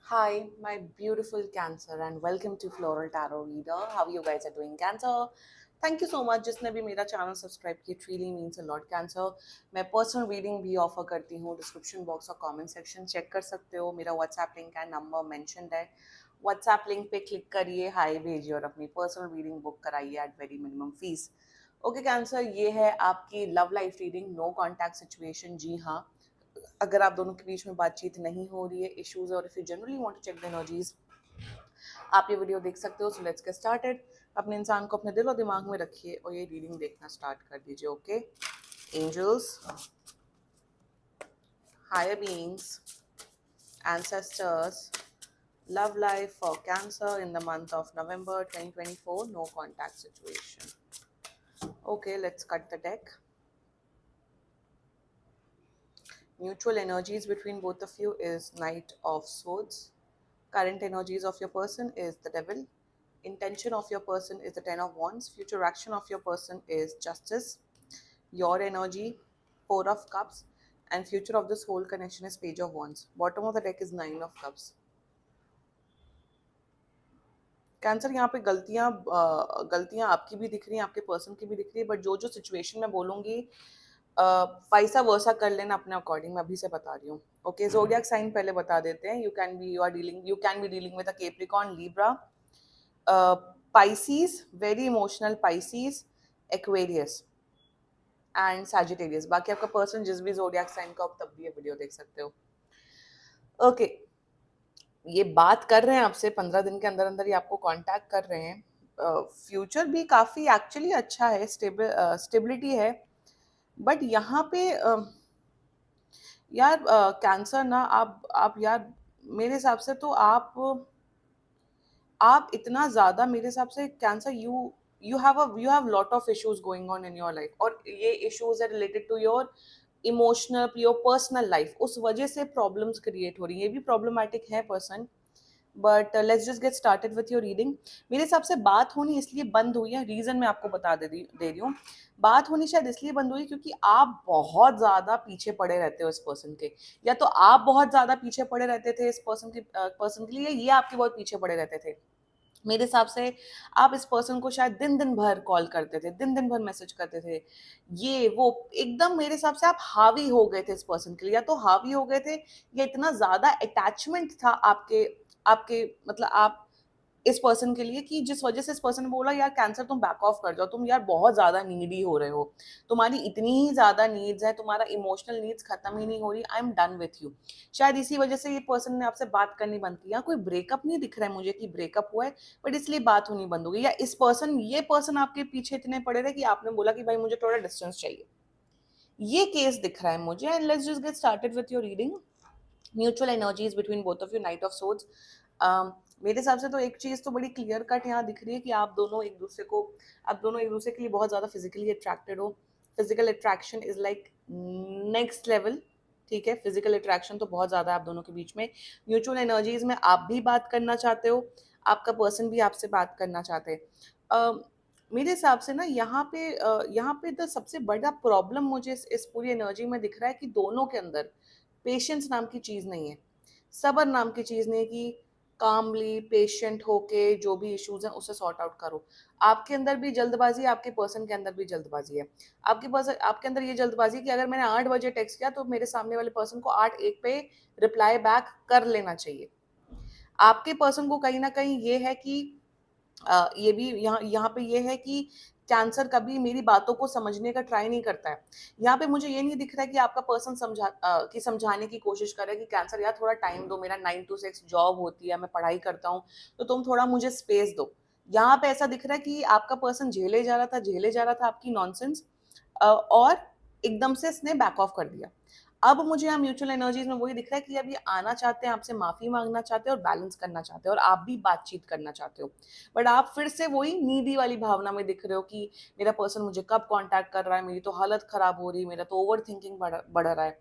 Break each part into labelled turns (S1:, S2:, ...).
S1: Hi, my beautiful Cancer, and welcome to Floral Tarot Reader. How you guys are doing, Cancer? Thank you so much जिसने भी मेरा channel subscribe किया, it really means a lot, Cancer. मैं personal reading भी offer करती हूँ. Description box और comment section check कर सकते हो. मेरा व्हाट्सएप लिंक है, नंबर मेंशन्ड है. व्हाट्सएप लिंक पे क्लिक करिए, हाई भेजिए और अपनी पर्सनल रीडिंग बुक कराइए at very minimum fees. Okay Cancer, ये है आपकी love life reading. No contact situation. जी हाँ, अगर आप दोनों के बीच में बातचीत नहीं हो रही है, इश्यूज, और if you generally want to check the energies, आप ये वीडियो देख सकते हो. So let's get started. अपने इंसान को अपने दिल और दिमाग में रखिए और ये रीडिंग देखना स्टार्ट कर दीजिए. Okay angels, higher beings, ancestors, love life for Cancer in the month of November 2024, no contact situation. Okay, let's cut the deck. Mutual energies between both of you is Knight of Swords. Current energies of your person is the Devil. Intention of your person is the Ten of Wands. Future action of your person is Justice. Your energy, Four of Cups. And future of this whole connection is Page of Wands. Bottom of the deck is Nine of Cups. Cancer, यहाँ पे गलतियां आपकी भी दिख रही हैं, आपके person की भी दिख रही है, बट जो जो सिचुएशन मैं बोलूंगी वाइसा वर्सा कर लेना अपने अकॉर्डिंग. मैं अभी से बता रही हूँ. ओके, जोडियक साइन पहले बता देते हैं. You can be dealing with a Capricorn, Libra, Pisces, very emotional Pisces, Aquarius and Sagittarius. बाकी आपका पर्सन जिस भी जोडियक साइन का, आप तब भी ये वीडियो देख सकते हो. ओके, ये बात कर रहे हैं आपसे 15 दिन के अंदर अंदर, ये आपको कांटेक्ट कर रहे हैं. फ्यूचर भी काफ़ी एक्चुअली अच्छा है, स्टेबिलिटी है. बट यहाँ पे यार कैंसर ना, आप यार, मेरे हिसाब से तो आप इतना ज़्यादा, मेरे हिसाब से Cancer, you have lot of issues going on in your life, और ये इश्यूज है related to your emotional, your personal life. उस वजह से प्रॉब्लम्स क्रिएट हो रही है. ये भी प्रॉब्लमैटिक है person. But let's just get started with your reading. मेरे हिसाब से बात होनी इसलिए बंद हुई है, रीजन मैं आपको बता दे रही हूँ. बात होनी शायद इसलिए बंद हुई क्योंकि आप बहुत ज्यादा पीछे पड़े रहते हो इस पर्सन के. या तो आप बहुत ज्यादा पीछे पड़े रहते थे इस पर्सन के लिए, ये आपके बहुत पीछे पड़े रहते थे. मेरे हिसाब से आप इस पर्सन को शायद दिन दिन भर कॉल करते थे, दिन दिन भर मैसेज करते थे, ये वो, एकदम मेरे हिसाब से आप हावी हो गए थे इस पर्सन के लिए. या तो हावी हो गए थे, या इतना ज्यादा अटैचमेंट था आपके आपके मतलब आप इस पर्सन के लिए, कि जिस वजह से इस पर्सन ने बोला यार कैंसर तुम बैक ऑफ कर जाओ, तुम यार बहुत ज्यादा नीडी हो रहे हो, तुम्हारी इतनी ही ज्यादा नीड्स है, तुम्हारा इमोशनल नीड्स खत्म ही नहीं हो रही, I am done with you. शायद इसी वजह से ये पर्सन ने आपसे बात करनी बंद की. या कोई ब्रेकअप नहीं दिख रहा है मुझे कि ब्रेकअप हुआ है, बट इसलिए बात होनी बंद हो गई. या ये पर्सन आपके पीछे इतने पड़े रहे कि आपने बोला कि भाई मुझे थोड़ा डिस्टेंस चाहिए. ये केस दिख रहा है मुझे. And let's just get started with your reading. Mutual energies between both of you, night of swords. मेरे हिसाब से तो एक चीज तो बड़ी क्लियर कट यहाँ दिख रही है कि आप दोनों एक दूसरे के लिए बहुत ज्यादा फिजिकली अट्रैक्टेड हो. Physical attraction is like next level. ठीक है, फिजिकल अट्रैक्शन तो बहुत ज्यादा है आप दोनों के बीच में. म्यूचुअल एनर्जीज में आप भी बात करना चाहते हो, आपका पर्सन भी आपसे बात करना चाहते हैं. मेरे हिसाब से ना यहाँ पे तो सबसे बड़ा प्रॉब्लम मुझे इस पूरी एनर्जी में दिख रहा है कि दोनों के अंदर पेशेंस नाम की चीज नहीं है, सबर नाम की चीज नहीं है, कि कामली पेशेंट होके जो भी इश्यूज हैं उसे सॉर्ट आउट करो. आपके अंदर भी जल्दबाजी है, आपके पर्सन के अंदर भी जल्दबाजी है. आपके अंदर ये जल्दबाजी है कि अगर मैंने 8 बजे टेक्स्ट किया तो मेरे सामने वाले पर्सन को 8:01 पे रिप्लाई बैक कर लेना चाहिए. आपके पर्सन को कहीं ना कहीं ये है कि ये भी यहाँ यहाँ पे ये है कि कैंसर कभी मेरी बातों को समझने का ट्राई नहीं करता है. यहाँ पे मुझे ये नहीं दिख रहा है कि आपका पर्सन समझाने की कोशिश कर रहा है कि कैंसर यार थोड़ा टाइम दो, मेरा 9 to 6 जॉब होती है, मैं पढ़ाई करता हूँ, तो तुम थोड़ा मुझे स्पेस दो. यहाँ पे ऐसा दिख रहा है कि आपका पर्सन झेले जा रहा था आपकी नॉनसेंस, और एकदम से इसने बैक ऑफ कर दिया. अब मुझे यहाँ म्यूचुअल एनर्जीज में वही दिख रहा है कि अब ये आना चाहते हैं, आपसे माफी मांगना चाहते हैं और बैलेंस करना चाहते हैं, और आप भी बातचीत करना चाहते हो. बट आप फिर से वही नीडी वाली भावना में दिख रहे हो कि मेरा पर्सन मुझे कब कांटेक्ट कर रहा है, मेरी तो हालत खराब हो रही है, मेरा तो ओवर थिंकिंग बढ़ रहा है.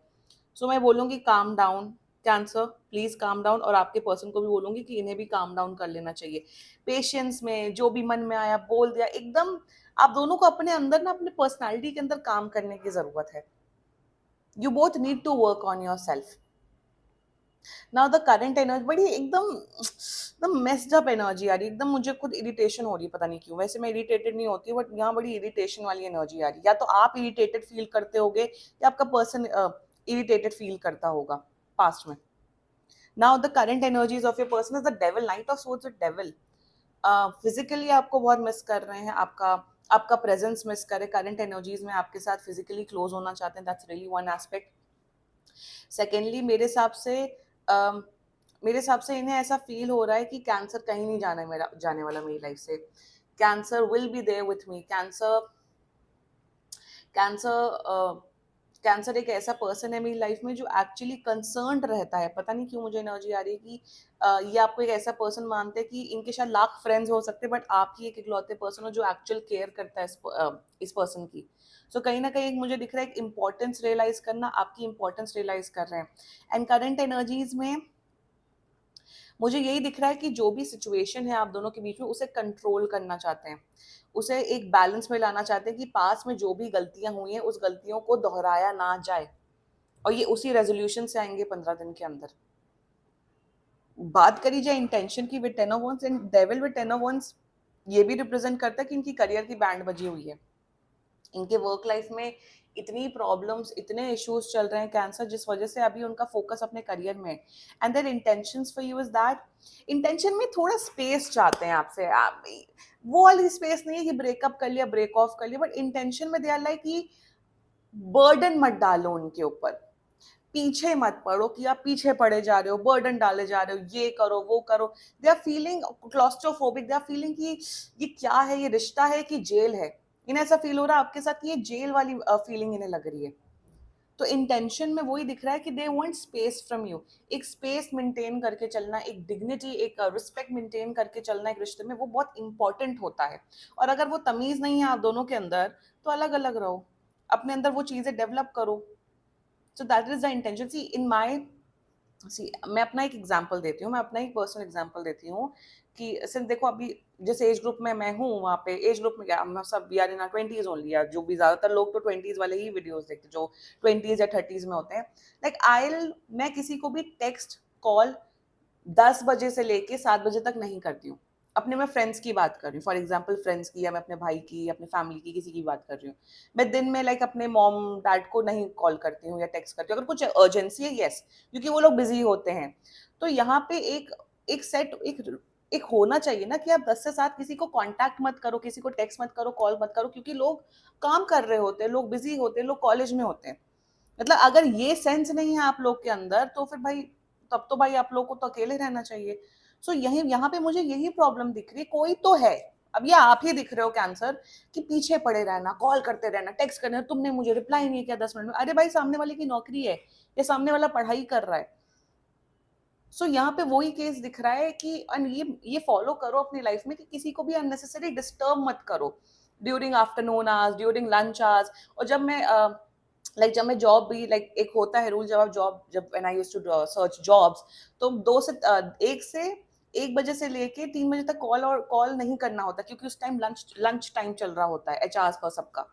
S1: सो मैं बोलूंगी calm down. Cancer please calm down, और आपके पर्सन को भी बोलूंगी कि इन्हें भी काम डाउन कर लेना चाहिए. पेशेंस में जो भी मन में आया बोल दिया एकदम. आप दोनों को अपने अंदर ना, अपने पर्सनालिटी के अंदर काम करने की जरूरत है. You both need to work on yourself. Now the current energy बड़ी एकदम एकदम मेस्ड अप एनर्जी आ रही है, एकदम मुझे खुद इरिटेशन हो रही है, पता नहीं क्यों। वैसे मैं इरिटेटेड नहीं होती, बट यहाँ बड़ी इरिटेशन वाली एनर्जी आ रही है। या तो आप इरिटेटेड फील करते होगे या आपका पर्सन इरिटेटेड फील करता होगा पास्ट में। Now the current energies of your person is the devil, night of swords with devil. Physically आपको बहुत मिस कर रहे हैं, आपका आपका प्रेजेंस मिस करे करंट एनर्जीज में, आपके साथ फिजिकली क्लोज होना चाहते हैं, that's really one aspect. Secondly मेरे हिसाब से इन्हें ऐसा फील हो रहा है कि कैंसर कहीं नहीं जाने वाला मेरी लाइफ से। Cancer will be there with me. Cancer Cancer एक ऐसा पर्सन है मेरी लाइफ में जो एक्चुअली कंसर्न्ड रहता है। पता नहीं क्यों मुझे एनर्जी आ रही है कि ये आपको एक ऐसा पर्सन मानते हैं कि इनके शायद लाख फ्रेंड्स हो सकते हैं, बट आप ही एक इकलौते पर्सन हो जो एक्चुअल केयर करता है इस पर्सन की। सो कहीं ना कहीं मुझे दिख रहा है एक इंपॉर्टेंस रियलाइज करना, आपकी इंपॉर्टेंस रियलाइज कर रहे हैं। एंड करंट एनर्जीज में मुझे यही दिख रहा है कि जो भी सिचुएशन है आप दोनों के बीच में, उसे कंट्रोल करना चाहते हैं, उसे एक बैलेंस में लाना चाहते हैं कि पास में जो भी गलतियां हुई हैं उस गलतियों को दोहराया ना जाए। और ये उसी रेजोल्यूशन से आएंगे 15 दिन के अंदर। बात करी जाए इंटेंशन की, with 10 of wands and devil with 10 of wands, ये भी रिप्रेजेंट करता है कि इनकी करियर की बैंड बजी हुई है। इनके वर्क लाइफ में इतनी प्रॉब्लम्स, इतने इश्यूज चल रहे हैं कैंसर, जिस वजह से अभी उनका फोकस अपने करियर में है। And their intentions for you is that, intention में थोड़ा स्पेस चाहते हैं आपसे। वो वाली स्पेस नहीं है कि ब्रेकअप कर लिया, ब्रेक ऑफ कर लिया, बट इंटेंशन में दे आर लाइक कि बर्डन मत डालो उनके ऊपर, पीछे मत पड़ो कि आप पीछे पड़े जा रहे हो, बर्डन डाले जा रहे हो, ये करो वो करो। They are feeling claustrophobic, they are feeling कि ये क्या है, ये रिश्ता है कि जेल है। इन्हें ऐसा फील हो रहा है आपके साथ कि ये जेल वाली फीलिंग इन्हें लग रही है। तो इंटेंशन में वही दिख रहा है कि they want space from you. एक स्पेस मेंटेन करके चलना, एक डिग्निटी, एक रिस्पेक्ट मेंटेन करके चलना एक रिश्ते में, वो बहुत इंपॉर्टेंट होता है। और अगर वो तमीज नहीं है आप दोनों के अंदर, तो अलग अलग रहो, अपने अंदर वो चीजें डेवलप करो। So that is the intention. See in my see मैं अपना एक एग्जांपल देती हूँ, मैं अपना एक पर्सनल एग्जांपल देती हूँ कि सिर्फ देखो अभी जिस एज ग्रुप में मैं हूँ, वहाँ पे एज ग्रुप में क्या हम सब we are in our 20s only, या जो भी ज्यादातर लोग तो 20s वाले ही वीडियोस देखते जो 20s या 30s में होते हैं। लाइक मैं किसी को भी टेक्स्ट कॉल 10 बजे से लेके 7 बजे तक नहीं करती हूँ। अपने मैं फ्रेंड्स की बात कर रही हूँ, फॉर एग्जाम्पल फ्रेंड्स की, या मैं अपने भाई की, अपने फैमिली की, किसी की बात कर रही हूँ। मैं दिन में लाइक अपने मॉम डैड को नहीं कॉल करती हूँ या टेक्स्ट करती हूँ। अगर कुछ अर्जेंसी है, यस, क्योंकि वो लोग बिजी होते हैं। तो यहाँ पे एक एक सेट एक होना चाहिए ना कि आप 10 से 7 किसी को कांटेक्ट मत करो, किसी को टेक्स्ट मत करो, कॉल मत करो, क्योंकि लोग काम कर रहे होते हैं, लोग बिजी होते हैं, लोग कॉलेज में होते हैं। मतलब अगर ये सेंस नहीं है आप लोग के अंदर, तो फिर भाई तब तो भाई आप लोग को तो अकेले रहना चाहिए। सो यही यहाँ पे मुझे यही प्रॉब्लम दिख रही है, कोई तो है। अब ये आप ही दिख रहे हो कैंसर, कि पीछे पड़े रहना, कॉल करते रहना, टेक्स्ट करना, तुमने मुझे रिप्लाई नहीं किया 10 मिनट में। अरे भाई सामने वाले की नौकरी है, या सामने वाला पढ़ाई कर रहा है। सो यहाँ पे वही केस दिख रहा है कि ये फॉलो करो अपनी लाइफ में कि किसी को भी अननेसेसरी डिस्टर्ब मत करो during afternoon hours, during lunch hours. और जब मैं जॉब भी एक होता है रूल, जब when I used to search jobs, तो 1 बजे से लेके 3 बजे तक कॉल नहीं करना होता, क्योंकि उस टाइम लंच टाइम चल रहा होता है एचआर का सबका।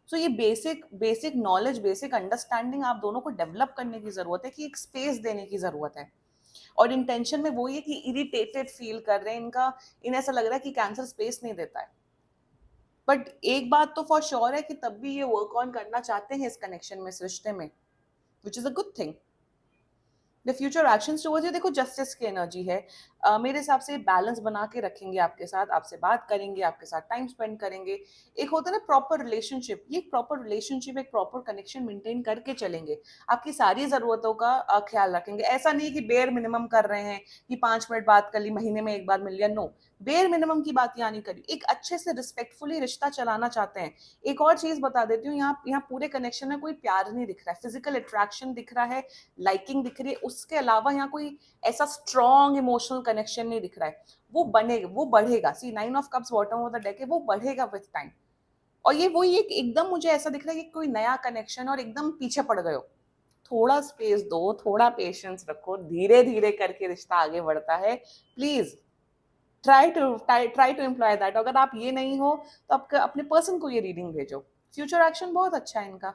S1: सो ये basic basic knowledge, basic understanding आप दोनों को डेवलप करने की जरूरत है, कि एक स्पेस देने की जरूरत है। और इंटेंशन में वो ये कि इरिटेटेड फील कर रहे हैं, इन्हें ऐसा लग रहा है कि कैंसर स्पेस नहीं देता है। बट एक बात तो फॉर श्योर है कि तब भी ये वर्क ऑन करना चाहते हैं इस कनेक्शन में, इस रिश्ते में, which is a good thing. The future actions towards you, देखो जस्टिस की एनर्जी है। मेरे हिसाब से बैलेंस बना के रखेंगे आपके साथ, आपसे बात करेंगे, आपके साथ टाइम स्पेंड करेंगे। एक होता है ना प्रॉपर रिलेशनशिप, ये प्रॉपर रिलेशनशिप, एक प्रॉपर कनेक्शन मेंटेन करके चलेंगे। आपकी सारी जरूरतों का ख्याल रखेंगे। ऐसा नहीं कि बेयर मिनिमम कर रहे हैं कि 5 मिनट बात कर ली, महीने में एक बार मिल लिया, नो। बेयर मिनिमम की बात यहाँ नहीं करी, एक अच्छे से रिस्पेक्टफुली रिश्ता चलाना चाहते हैं। एक और चीज बता देती हूँ, यहाँ पूरे कनेक्शन में कोई प्यार नहीं दिख रहा है, फिजिकल अट्रैक्शन दिख रहा है, लाइकिंग दिख रही है, उसके अलावा यहाँ कोई ऐसा स्ट्रॉन्ग इमोशनल कनेक्शन नहीं दिख रहा है। वो बढ़ेगा। सी 9 of cups bottom of the deck है, वो बढ़ेगा विद टाइम। और ये वही एकदम मुझे ऐसा दिख रहा है कि कोई नया कनेक्शन, और एकदम पीछे पड़ गए हो। थोड़ा स्पेस दो, थोड़ा पेशेंस रखो, धीरे धीरे करके रिश्ता आगे बढ़ता है। Please try to employ that. अगर आप ये नहीं हो, तो आप अपने पर्सन को ये रीडिंग भेजो। फ्यूचर एक्शन बहुत अच्छा है इनका।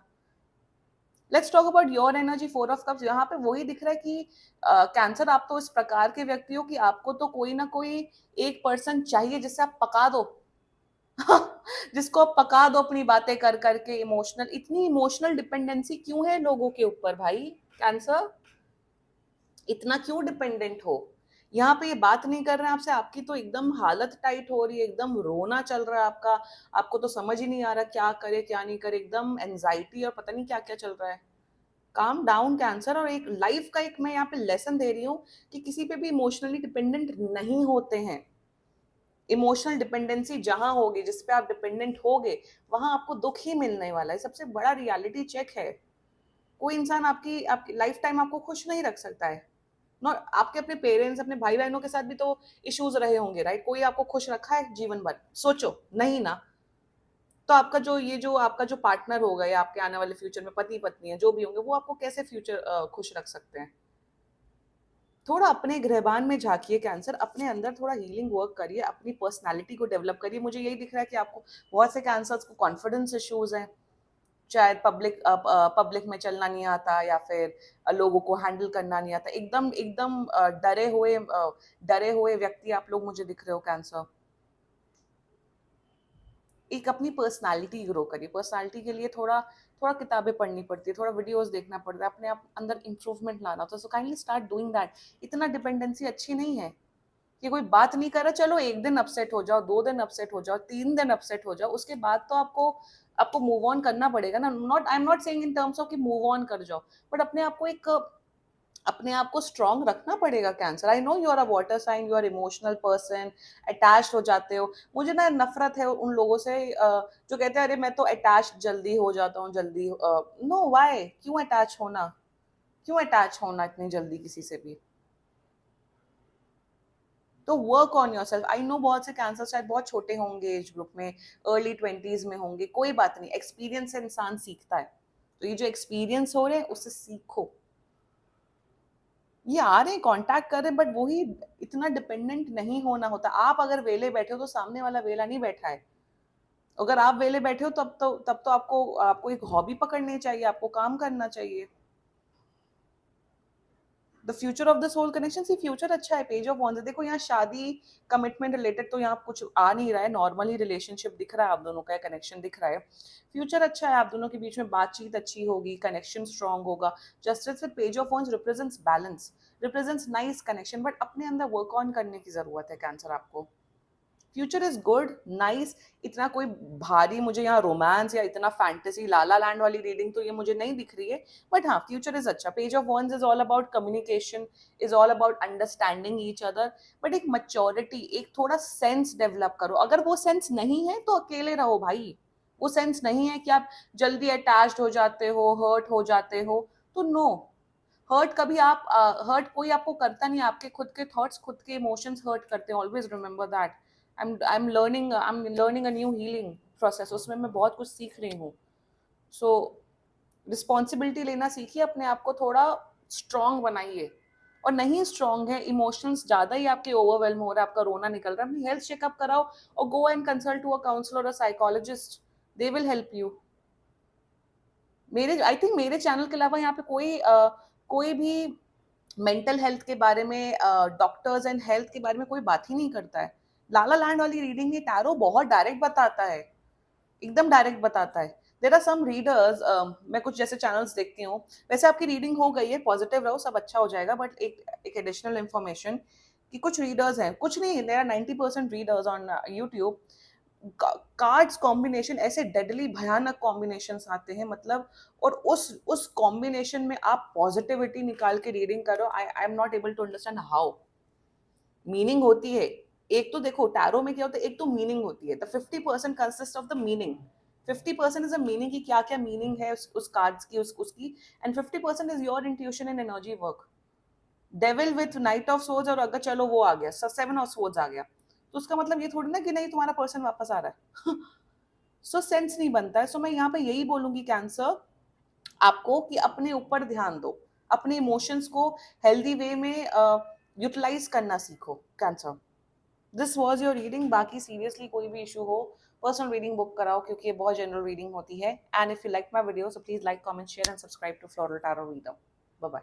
S1: Let's talk about your energy, 4 of cups. यहाँ पे वही दिख रहा है कि कैंसर, आप तो इस प्रकार के व्यक्ति हो कि आपको तो कोई ना कोई एक पर्सन चाहिए जिससे आप पका दो। जिसको आप पका दो अपनी बातें कर करके। इमोशनल, इतनी इमोशनल डिपेंडेंसी क्यों है लोगों के ऊपर भाई? कैंसर, इतना क्यों डिपेंडेंट हो? यहाँ पे ये बात नहीं कर रहे हैं आपसे, आपकी तो एकदम हालत टाइट हो रही है, एकदम रोना चल रहा है आपका। आपको तो समझ ही नहीं आ रहा क्या करे क्या नहीं करे, एकदम एंजाइटी और पता नहीं क्या क्या चल रहा है। Calm down cancer. और एक लाइफ का एक मैं यहाँ पे लेसन दे रही हूँ कि किसी पे भी इमोशनली डिपेंडेंट नहीं होते हैं। इमोशनल डिपेंडेंसी जहां होगी, जिस पे आप डिपेंडेंट होगे, वहां आपको दुख ही मिलने वाला है। सबसे बड़ा रियलिटी चेक है। कोई इंसान आपकी आपकी लाइफ टाइम आपको खुश नहीं रख सकता है। नॉट आपके अपने पेरेंट्स, अपने भाई बहनों के साथ भी तो इश्यूज रहे होंगे, राइट? कोई आपको खुश रखा है जीवन भर? सोचो, नहीं ना। तो आपका जो ये जो आपका जो पार्टनर होगा या आपके आने वाले फ्यूचर में पति पत्नी है जो भी होंगे, वो आपको कैसे फ्यूचर खुश रख सकते हैं? थोड़ा अपने गृहबान में झांकिए कैंसर, अपने अंदर थोड़ा हीलिंग वर्क करिए, अपनी पर्सनालिटी को डेवलप करिए। मुझे यही दिख रहा है कि आपको बहुत से कैंसर्स को कॉन्फिडेंस इश्यूज हैं। शायद पब्लिक में चलना नहीं आता, या फिर लोगों को हैंडल करना नहीं आता। एकदम एकदम डरे हुए व्यक्ति आप लोग मुझे दिख रहे हो कैंसर। एक अपनी पर्सनालिटी ग्रो करिए। पर्सनालिटी के लिए थोड़ा थोड़ा किताबें पढ़नी पड़ती है, थोड़ा वीडियोस देखना पड़ता है, अपने आप अंदर इंप्रूवमेंट लाना होता है। So kindly start doing that. इतना डिपेंडेंसी अच्छी नहीं है कि कोई बात नहीं कर रहा, चलो एक दिन अपसेट हो जाओ, 2 दिन अपसेट हो जाओ, 3 दिन अपसेट हो जाओ, उसके बाद तो आपको आपको मूव ऑन करना पड़ेगा ना। Not, I am not saying in terms of कि मूव ऑन कर जाओ, बट अपने आप को स्ट्रांग रखना पड़ेगा Cancer. I know you are a water sign, you are emotional person, attach हो जाते हो। मुझे ना नफरत है उन लोगों से जो कहते हैं अरे मैं तो अटैच जल्दी हो जाता हूँ, जल्दी। No, Y? क्यों अटैच होना? क्यों अटैच होना इतनी जल्दी किसी से भी? तो work on your self. I know बहुत से कैंसर शायद बहुत छोटे होंगे एज ग्रुप में, अर्ली 20s में होंगे, कोई बात नहीं, एक्सपीरियंस से इंसान सीखता है। तो ये जो एक्सपीरियंस हो रहे हैं उससे सीखो। ये आ रहे हैं, कांटेक्ट कर रहे हैं, बट वही, इतना डिपेंडेंट नहीं होना होता। आप अगर वेले बैठे हो तो सामने वाला वेला नहीं बैठा है। अगर आप वेले बैठे हो तब तो आपको आपको एक हॉबी पकड़नी चाहिए, आपको काम करना चाहिए। The future of the soul connection, see future अच्छा है, पेज ऑफ वॉन्स है। देखो यहाँ शादी, कमिटमेंट रिलेटेड तो यहाँ कुछ आ नहीं रहा है, नॉर्मली रिलेशनशिप दिख रहा है, आप दोनों का कनेक्शन दिख रहा है। फ्यूचर अच्छा है, आप दोनों के बीच में बातचीत अच्छी होगी, कनेक्शन स्ट्रांग होगा। Justice with page of wands represents balance, represents nice connection, but अपने अंदर वर्क ऑन करने की जरूरत है कैंसर आपको। Future is good, nice. इतना कोई भारी मुझे यहाँ रोमांस या इतना फैंटेसी लाला लैंड वाली रीडिंग तो ये मुझे नहीं दिख रही है। बट हाँ, फ्यूचर इज अच्छा। Page of wands is all about communication, is all about understanding each other. But एक मच्योरिटी, एक थोड़ा सेंस डेवलप करो। अगर वो सेंस नहीं है तो अकेले रहो भाई। वो सेंस नहीं है कि आप जल्दी अटैच्ड हो जाते हो, हर्ट हो जाते हो, तो नो। हर्ट कभी आप हर्ट कोई आपको करता नहीं, आपके खुद के थॉट्स, खुद के इमोशंस हर्ट करते हैं। Always remember that. I am learning a new healing process, उसमें मैं बहुत कुछ सीख रही हूँ। सो रिस्पॉन्सिबिलिटी लेना सीखिए, अपने आप को थोड़ा स्ट्रांग बनाइए। और नहीं स्ट्रांग है, इमोशंस ज्यादा ही आपके ओवरवेलम हो रहा है, आपका रोना निकल रहा है, अपनी हेल्थ चेकअप कराओ और go and consult to a counsellor और psychologist. They will help you. मेरे आई थिंक मेरे चैनल के अलावा यहाँ पे कोई भी मेंटल हेल्थ के बारे में, डॉक्टर्स एंड हेल्थ के बारे में कोई बात ही नहीं करता है। लाला लैंड वाली रीडिंग, ये टैरो बहुत डायरेक्ट बताता है, एकदम डायरेक्ट बताता है। देर आर सम रीडर्स, मैं कुछ जैसे चैनल्स देखती हूँ। वैसे आपकी रीडिंग हो गई है, पॉजिटिव रहो, सब अच्छा हो जाएगा, बट एक एडिशनल इन्फॉर्मेशन कि कुछ रीडर्स हैं, कुछ नहीं, there are 90% readers on YouTube. Cards combination ऐसे डेडली भयानक कॉम्बिनेशन आते हैं, मतलब। और उस कॉम्बिनेशन में आप पॉजिटिविटी निकाल के रीडिंग करो। I am not able to understand how. Meaning होती है। एक तो देखो टैरो में क्या होता है, एक तो मीनिंग होती है, the 50% consist of the meaning. 50% is a meaning की क्या क्या मीनिंग है उस कार्ड्स की, उसकी। And 50% is your intuition and energy work. Devil with night of swords, और अगर चलो वो आ गया, 7 ऑफ सोर्ड्स आ गया, तो उसका मतलब ये थोड़ी ना कि नहीं तुम्हारा पर्सन वापस आ रहा है। सो सेंस नहीं बनता है। सो मैं यहाँ पे यही बोलूंगी कैंसर आपको कि अपने ऊपर ध्यान दो, अपने इमोशंस को हेल्दी वे में यूटिलाइज करना सीखो cancer. This was your reading. बाकी सीरियसली कोई भी इशू हो पर्सनल रीडिंग बुक कराओ, क्योंकि ये बहुत जनरल रीडिंग होती है। And if you like my video, so please like, comment, share and subscribe to Floral Tarot Reader. Bye bye.